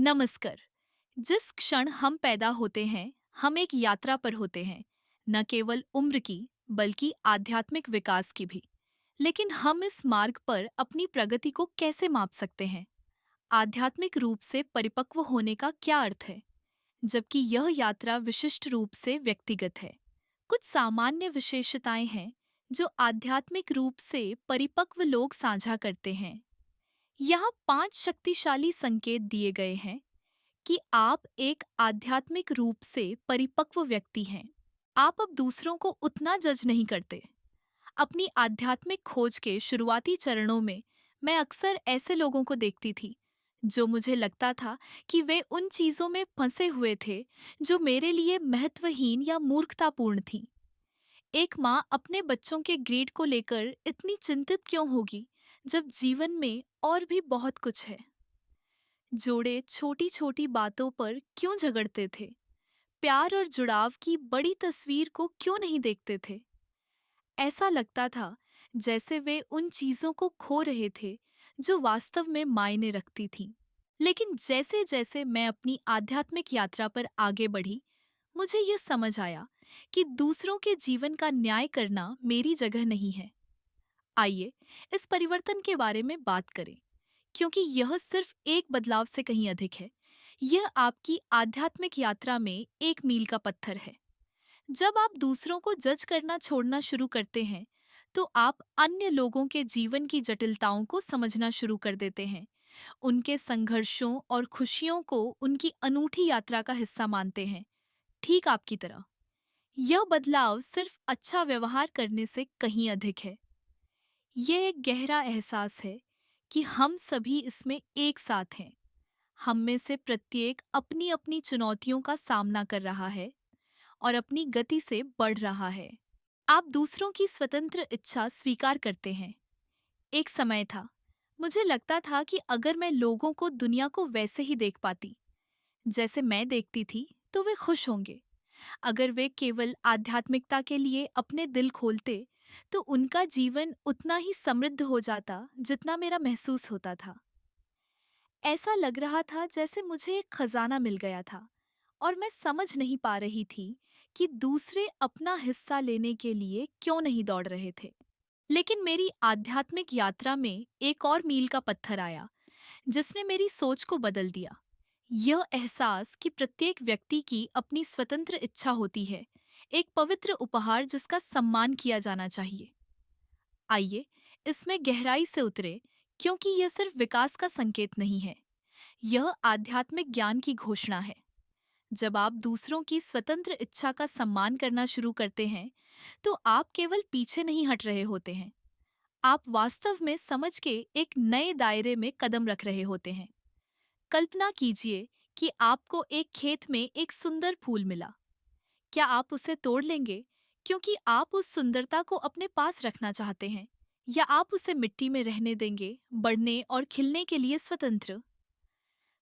नमस्कार। जिस क्षण हम पैदा होते हैं, हम एक यात्रा पर होते हैं, न केवल उम्र की, बल्कि आध्यात्मिक विकास की भी। लेकिन हम इस मार्ग पर अपनी प्रगति को कैसे माप सकते हैं? आध्यात्मिक रूप से परिपक्व होने का क्या अर्थ है, जबकि यह यात्रा विशिष्ट रूप से व्यक्तिगत है? कुछ सामान्य विशेषताएं हैं जो आध्यात्मिक रूप से परिपक्व लोग साझा करते हैं। यहाँ 5 शक्तिशाली संकेत दिए गए हैं कि आप एक आध्यात्मिक रूप से परिपक्व व्यक्ति हैं। आप अब दूसरों को उतना जज नहीं करते। अपनी आध्यात्मिक खोज के शुरुआती चरणों में मैं अक्सर ऐसे लोगों को देखती थी जो मुझे लगता था कि वे उन चीजों में फंसे हुए थे जो मेरे लिए महत्वहीन या मूर्खतापूर्ण थीं। एक माँ अपने बच्चों के ग्रेड को लेकर इतनी चिंतित क्यों होगी जब जीवन में और भी बहुत कुछ है? जोड़े छोटी छोटी बातों पर क्यों झगड़ते थे? प्यार और जुड़ाव की बड़ी तस्वीर को क्यों नहीं देखते थे? ऐसा लगता था जैसे वे उन चीजों को खो रहे थे जो वास्तव में मायने रखती थीं। लेकिन जैसे जैसे मैं अपनी आध्यात्मिक यात्रा पर आगे बढ़ी, मुझे यह समझ आया कि दूसरों के जीवन का न्याय करना मेरी जगह नहीं है। आइए इस परिवर्तन के बारे में बात करें, क्योंकि यह सिर्फ एक बदलाव से कहीं अधिक है। यह आपकी आध्यात्मिक यात्रा में एक मील का पत्थर है। जब आप दूसरों को जज करना छोड़ना शुरू करते हैं, तो आप अन्य लोगों के जीवन की जटिलताओं को समझना शुरू कर देते हैं। उनके संघर्षों और खुशियों को उनकी अनूठी यात्रा का हिस्सा मानते हैं, ठीक आपकी तरह। यह बदलाव सिर्फ अच्छा व्यवहार करने से कहीं अधिक है। यह एक गहरा एहसास है कि हम सभी इसमें एक साथ हैं। हम में से प्रत्येक अपनी अपनी चुनौतियों का सामना कर रहा है और अपनी गति से बढ़ रहा है। आप दूसरों की स्वतंत्र इच्छा स्वीकार करते हैं। एक समय था, मुझे लगता था कि अगर मैं लोगों को दुनिया को वैसे ही देख पाती जैसे मैं देखती थी, तो वे खुश होंगे। अगर वे केवल आध्यात्मिकता के लिए अपने दिल खोलते, तो उनका जीवन उतना ही समृद्ध हो जाता जितना मेरा महसूस होता था। ऐसा लग रहा था जैसे मुझे एक खजाना मिल गया था और मैं समझ नहीं पा रही थी कि दूसरे अपना हिस्सा लेने के लिए क्यों नहीं दौड़ रहे थे। लेकिन मेरी आध्यात्मिक यात्रा में एक और मील का पत्थर आया जिसने मेरी सोच को बदल दिया। यह एहसास कि प्रत्येक व्यक्ति की अपनी स्वतंत्र इच्छा होती है, एक पवित्र उपहार जिसका सम्मान किया जाना चाहिए। आइए इसमें गहराई से उतरे, क्योंकि यह सिर्फ विकास का संकेत नहीं है, यह आध्यात्मिक ज्ञान की घोषणा है। जब आप दूसरों की स्वतंत्र इच्छा का सम्मान करना शुरू करते हैं, तो आप केवल पीछे नहीं हट रहे होते हैं, आप वास्तव में समझ के एक नए दायरे में कदम रख रहे होते हैं। कल्पना कीजिए कि आपको एक खेत में एक सुंदर फूल मिला। क्या आप उसे तोड़ लेंगे क्योंकि आप उस सुंदरता को अपने पास रखना चाहते हैं, या आप उसे मिट्टी में रहने देंगे, बढ़ने और खिलने के लिए स्वतंत्र?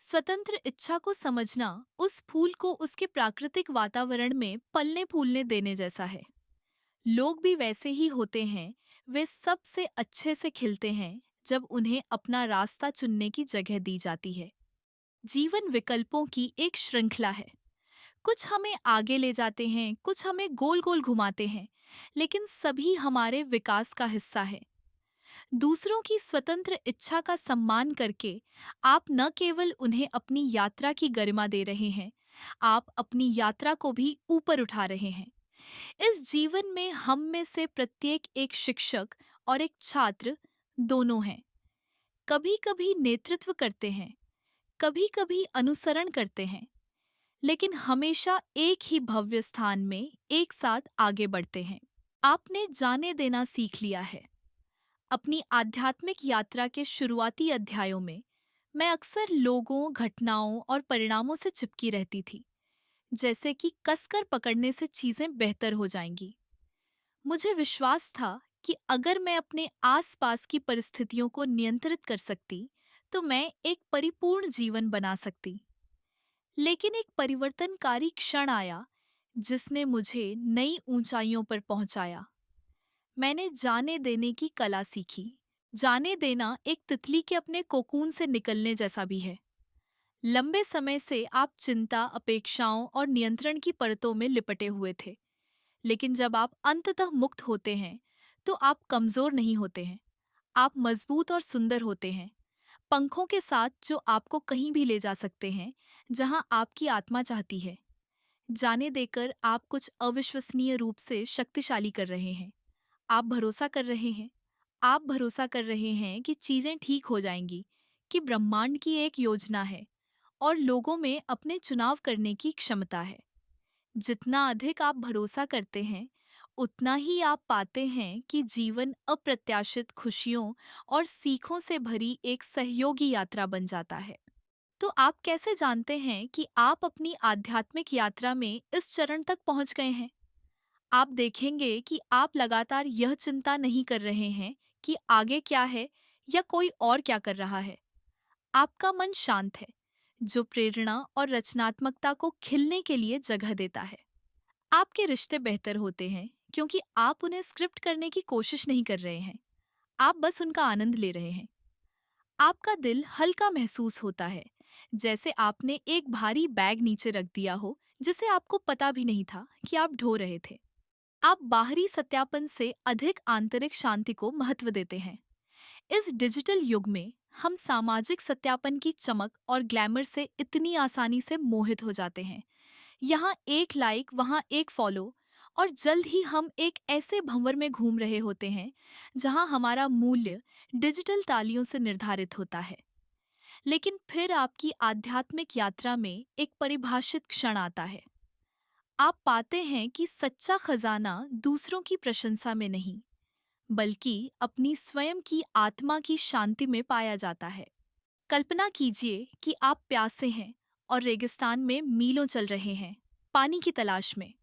स्वतंत्र इच्छा को समझना उस फूल को उसके प्राकृतिक वातावरण में पलने फूलने देने जैसा है। लोग भी वैसे ही होते हैं, वे सबसे अच्छे से खिलते हैं जब उन्हें अपना रास्ता चुनने की जगह दी जाती है। जीवन विकल्पों की एक श्रृंखला है। कुछ हमें आगे ले जाते हैं, कुछ हमें गोल गोल घुमाते हैं, लेकिन सभी हमारे विकास का हिस्सा है। दूसरों की स्वतंत्र इच्छा का सम्मान करके आप न केवल उन्हें अपनी यात्रा की गरिमा दे रहे हैं, आप अपनी यात्रा को भी ऊपर उठा रहे हैं। इस जीवन में हम में से प्रत्येक एक शिक्षक और एक छात्र दोनों हैं। कभी कभी नेतृत्व करते हैं, कभी कभी अनुसरण करते हैं, लेकिन हमेशा एक ही भव्य स्थान में एक साथ आगे बढ़ते हैं। आपने जाने देना सीख लिया है। अपनी आध्यात्मिक यात्रा के शुरुआती अध्यायों में मैं अक्सर लोगों, घटनाओं और परिणामों से चिपकी रहती थी, जैसे कि कसकर पकड़ने से चीजें बेहतर हो जाएंगी। मुझे विश्वास था कि अगर मैं अपने आसपास की परिस्थितियों को नियंत्रित कर सकती, तो मैं एक परिपूर्ण जीवन बना सकती। लेकिन एक परिवर्तनकारी क्षण आया जिसने मुझे नई ऊंचाइयों पर पहुंचाया। मैंने जाने देने की कला सीखी। जाने देना एक तितली के अपने कोकून से निकलने जैसा भी है। लंबे समय से आप चिंता, अपेक्षाओं और नियंत्रण की परतों में लिपटे हुए थे। लेकिन जब आप अंततः मुक्त होते हैं, तो आप कमजोर नहीं होते हैं। आप मजबूत और सुंदर होते हैं, पंखों के साथ जो आपको कहीं भी ले जा सकते हैं, जहां आपकी आत्मा चाहती है। जाने देकर आप कुछ अविश्वसनीय रूप से शक्तिशाली कर रहे हैं। आप भरोसा कर रहे हैं। आप भरोसा कर रहे हैं कि चीजें ठीक हो जाएंगी, कि ब्रह्मांड की एक योजना है और लोगों में अपने चुनाव करने की क्षमता है। जितना अधिक आप भरोसा करते हैं, उतना ही आप पाते हैं कि जीवन अप्रत्याशित खुशियों और सीखों से भरी एक सहयोगी यात्रा बन जाता है। तो आप कैसे जानते हैं कि आप अपनी आध्यात्मिक यात्रा में इस चरण तक पहुंच गए हैं? आप देखेंगे कि आप लगातार यह चिंता नहीं कर रहे हैं कि आगे क्या है या कोई और क्या कर रहा है। आपका मन शांत है, जो प्रेरणा और रचनात्मकता को खिलने के लिए जगह देता है। आपके रिश्ते बेहतर होते हैं क्योंकि आप उन्हें स्क्रिप्ट करने की कोशिश नहीं कर रहे हैं। आप बस उनका आनंद ले रहे हैं। आपका दिल हल्का महसूस होता है, जैसे आपने एक भारी बैग नीचे रख दिया हो, जिसे आपको पता भी नहीं था कि आप ढो रहे थे। आप बाहरी सत्यापन से अधिक आंतरिक शांति को महत्व देते हैं। इस डिजिटल युग में हम सामाजिक सत्यापन की चमक और ग्लैमर से इतनी आसानी से मोहित हो जाते हैं। यहाँ एक लाइक, वहाँ एक फॉलो, और जल्द ही हम एक ऐसे भंवर में घूम रहे होते हैं जहाँ हमारा मूल्य डिजिटल तालियों से निर्धारित होता है। लेकिन फिर आपकी आध्यात्मिक यात्रा में एक परिभाषित क्षण आता है। आप पाते हैं कि सच्चा खजाना दूसरों की प्रशंसा में नहीं, बल्कि अपनी स्वयं की आत्मा की शांति में पाया जाता है। कल्पना कीजिए कि आप प्यासे हैं और रेगिस्तान में मीलों चल रहे हैं, पानी की तलाश में।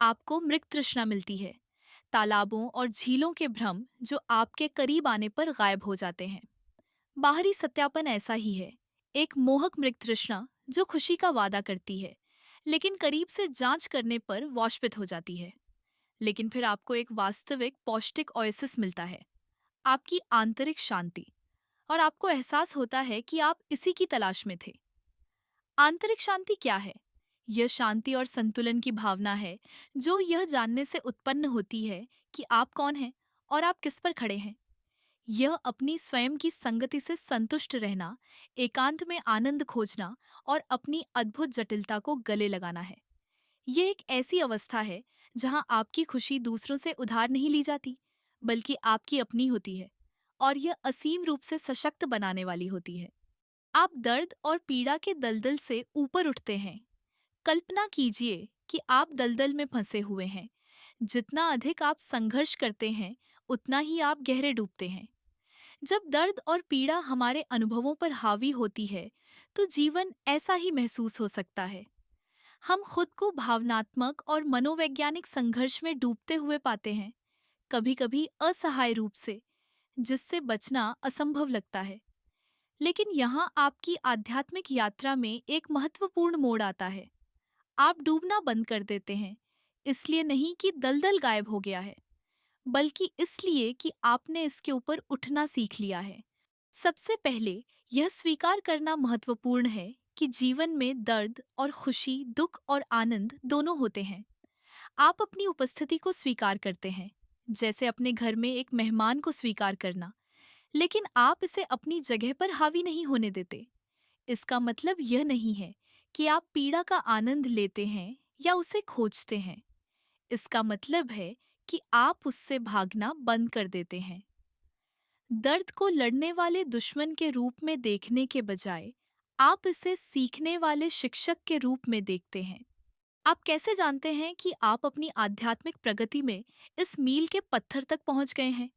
आपको मृग तृष्णा मिलती है, तालाबों और झीलों के भ्रम जो आपके करीब आने पर गायब हो जाते हैं। बाहरी सत्यापन ऐसा ही है, एक मोहक मृग तृष्णा जो खुशी का वादा करती है, लेकिन करीब से जांच करने पर वाष्पित हो जाती है। लेकिन फिर आपको एक वास्तविक पौष्टिक ओएसिस मिलता है, आपकी आंतरिक शांति, और आपको एहसास होता है कि आप इसी की तलाश में थे। आंतरिक शांति क्या है? यह शांति और संतुलन की भावना है, जो यह जानने से उत्पन्न होती है कि आप कौन हैं और आप किस पर खड़े हैं। यह अपनी स्वयं की संगति से संतुष्ट रहना, एकांत में आनंद खोजना और अपनी अद्भुत जटिलता को गले लगाना है। यह एक ऐसी अवस्था है जहां आपकी खुशी दूसरों से उधार नहीं ली जाती, बल्कि आपकी अपनी होती है, और यह असीम रूप से सशक्त बनाने वाली होती है। आप दर्द और पीड़ा के दलदल से ऊपर उठते हैं। कल्पना कीजिए कि आप दलदल में फंसे हुए हैं। जितना अधिक आप संघर्ष करते हैं, उतना ही आप गहरे डूबते हैं। जब दर्द और पीड़ा हमारे अनुभवों पर हावी होती है, तो जीवन ऐसा ही महसूस हो सकता है। हम खुद को भावनात्मक और मनोवैज्ञानिक संघर्ष में डूबते हुए पाते हैं, कभी कभी असहाय रूप से, जिससे बचना असंभव लगता है। लेकिन यहाँ आपकी आध्यात्मिक यात्रा में एक महत्वपूर्ण मोड़ आता है। आप डूबना बंद कर देते हैं, इसलिए नहीं कि दलदल गायब हो गया है, बल्कि इसलिए कि आपने इसके ऊपर उठना सीख लिया है। सबसे पहले यह स्वीकार करना महत्वपूर्ण है कि जीवन में दर्द और खुशी, दुख और आनंद दोनों होते हैं। आप अपनी उपस्थिति को स्वीकार करते हैं, जैसे अपने घर में एक मेहमान को स्वीकार करना, लेकिन आप इसे अपनी जगह पर हावी नहीं होने देते। इसका मतलब यह नहीं है कि आप पीड़ा का आनंद लेते हैं या उसे खोजते हैं। इसका मतलब है कि आप उससे भागना बंद कर देते हैं। दर्द को लड़ने वाले दुश्मन के रूप में देखने के बजाय आप इसे सीखने वाले शिक्षक के रूप में देखते हैं। आप कैसे जानते हैं कि आप अपनी आध्यात्मिक प्रगति में इस मील के पत्थर तक पहुंच गए हैं?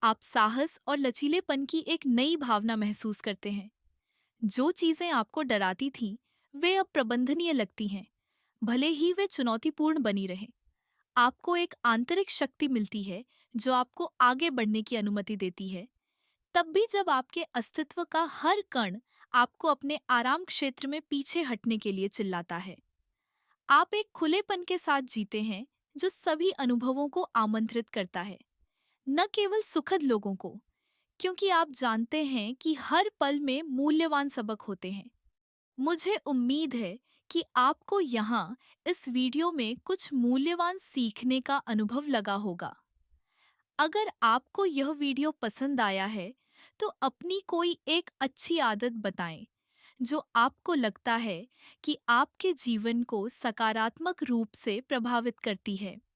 आप साहस और लचीलेपन की एक नई भावना महसूस करते हैं। जो चीजें आपको डराती थीं, वे अब प्रबंधनीय लगती हैं, भले ही वे चुनौतीपूर्ण बनी रहें। आपको एक आंतरिक शक्ति मिलती है जो आपको आगे बढ़ने की अनुमति देती है, तब भी जब आपके अस्तित्व का हर कण आपको अपने आराम क्षेत्र में पीछे हटने के लिए चिल्लाता है। आप एक खुलेपन के साथ जीते हैं, जो सभी अनुभवों को आमंत्रित करता है, न केवल सुखद लोगों को, क्योंकि आप जानते हैं कि हर पल में मूल्यवान सबक होते हैं। मुझे उम्मीद है कि आपको यहाँ इस वीडियो में कुछ मूल्यवान सीखने का अनुभव लगा होगा। अगर आपको यह वीडियो पसंद आया है, तो अपनी कोई एक अच्छी आदत बताएं जो आपको लगता है कि आपके जीवन को सकारात्मक रूप से प्रभावित करती है।